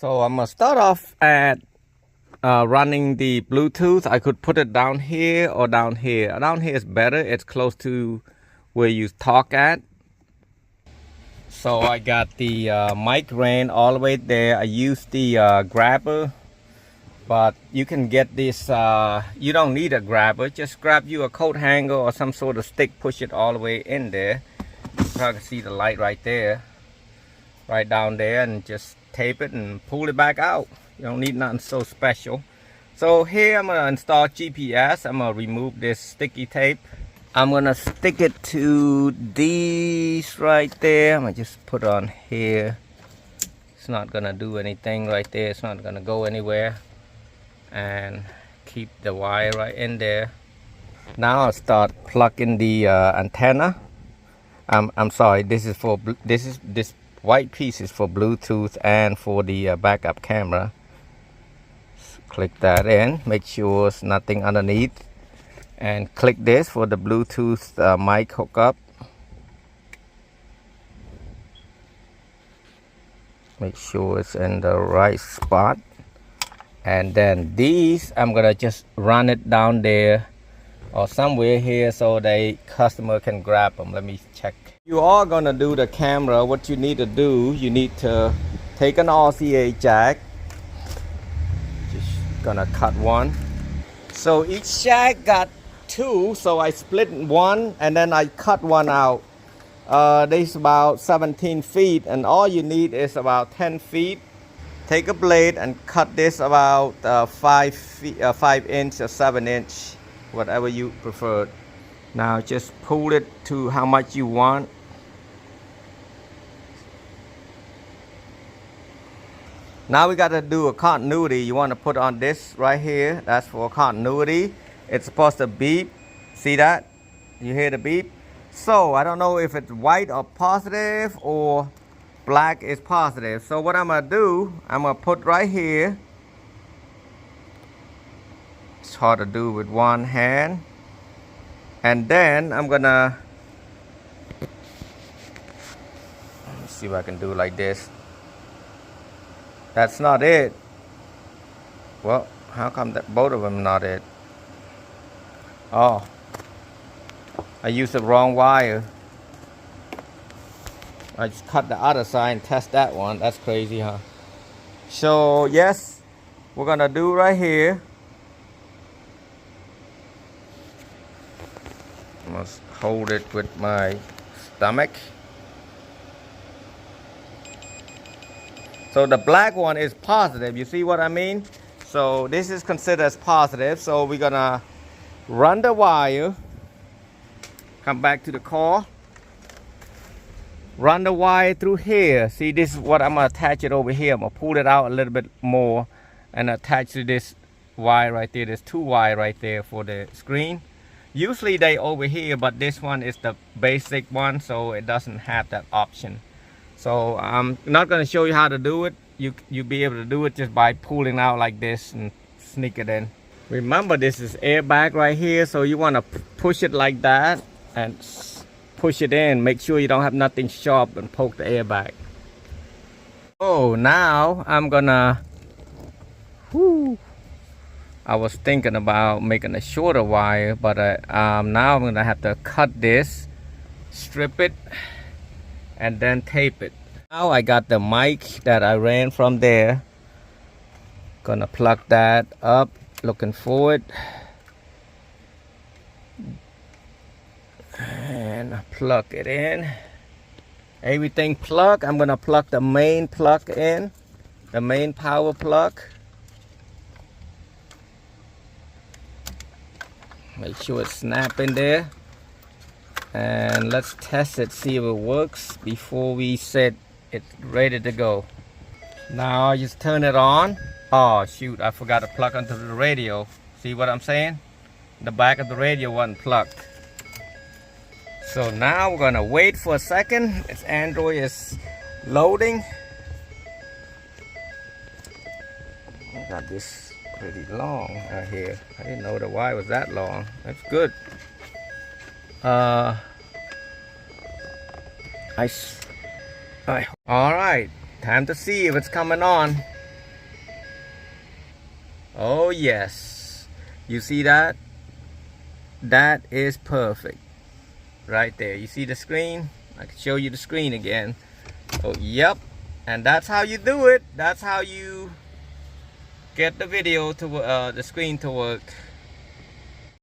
So I'm gonna start off at running the Bluetooth. I could put it down here or down here. Down here is better. It's close to where you talk at. So I got the mic ran all the way there. I used the grabber, but you can get this. You don't need a grabber. Just grab you a coat hanger or some sort of stick. Push it all the way in there. You can see the light right there, right down there, and just tape it and pull it back out. You don't need nothing so special. So here I'm gonna install GPS. I'm gonna remove this sticky tape. I'm gonna stick it to these right there. I'm gonna just put on here. It's not gonna do anything right there. It's not gonna go anywhere. And keep the wire right in there. Now I'll start plugging the antenna. I'm sorry. This white piece is for Bluetooth and for the backup camera. So click that in, make sure it's nothing underneath, and click this for the Bluetooth mic hookup. Make sure it's in the right spot, and then these I'm gonna just run it down there or somewhere here so the customer can grab them. Let me check. You are gonna do the camera. What you need to do, you need to take an RCA jack. Just gonna cut one. So each jack got two, so I split one and then I cut one out. This is about 17 feet, and all you need is about 10 feet. Take a blade and cut this about 5 inch or 7 inch, whatever you prefer. Now just pull it to how much you want. Now we got to do a continuity. You want to put on this right here. That's for continuity. It's supposed to beep. See that? You hear the beep? So I don't know if it's white or positive or black is positive. So what I'm going to do, I'm going to put right here. It's hard to do with one hand. And then I'm going to, let me see if I can do it like this. That's not it. Well, how come that both of them not it? Oh, I used the wrong wire. I just cut the other side and test that one. That's crazy, huh? So yes, we're gonna do right here. I must hold it with my stomach. So the black one is positive. You see what I mean? So this is considered as positive. So we're gonna run the wire. Come back to the car. Run the wire through here. See, this is what I'm gonna attach it over here. I'm gonna pull it out a little bit more and attach to this wire right there. There's two wires right there for the screen. Usually they over here, but this one is the basic one, so it doesn't have that option. So I'm not going to show you how to do it. You be able to do it just by pulling out like this and sneak it in. Remember, this is airbag right here, so you want to push it like that and push it in. Make sure you don't have nothing sharp and poke the airbag. Oh, now I'm gonna, I was thinking about making a shorter wire, but now I'm gonna have to cut this, strip it, and then tape it. Now I got the mic that I ran from there. Gonna plug that up, looking forward. And plug it in. Everything plug. I'm gonna plug the main plug in, the main power plug. Make sure it's snapping there. And let's test it, see if it works before we set it ready to go. Now I just turn it on. Oh shoot, I forgot to plug onto the radio. See what I'm saying? The back of the radio wasn't plugged. So now we're gonna wait for a second. Its Android is loading. I got this pretty long right here. I didn't know the wire was that long. That's good. All right, time to see if it's coming on. Oh yes, you see that? That is perfect right there. You see the screen? I can show you the screen again. Oh yep, and that's how you do it. That's how you get the video to the screen to work.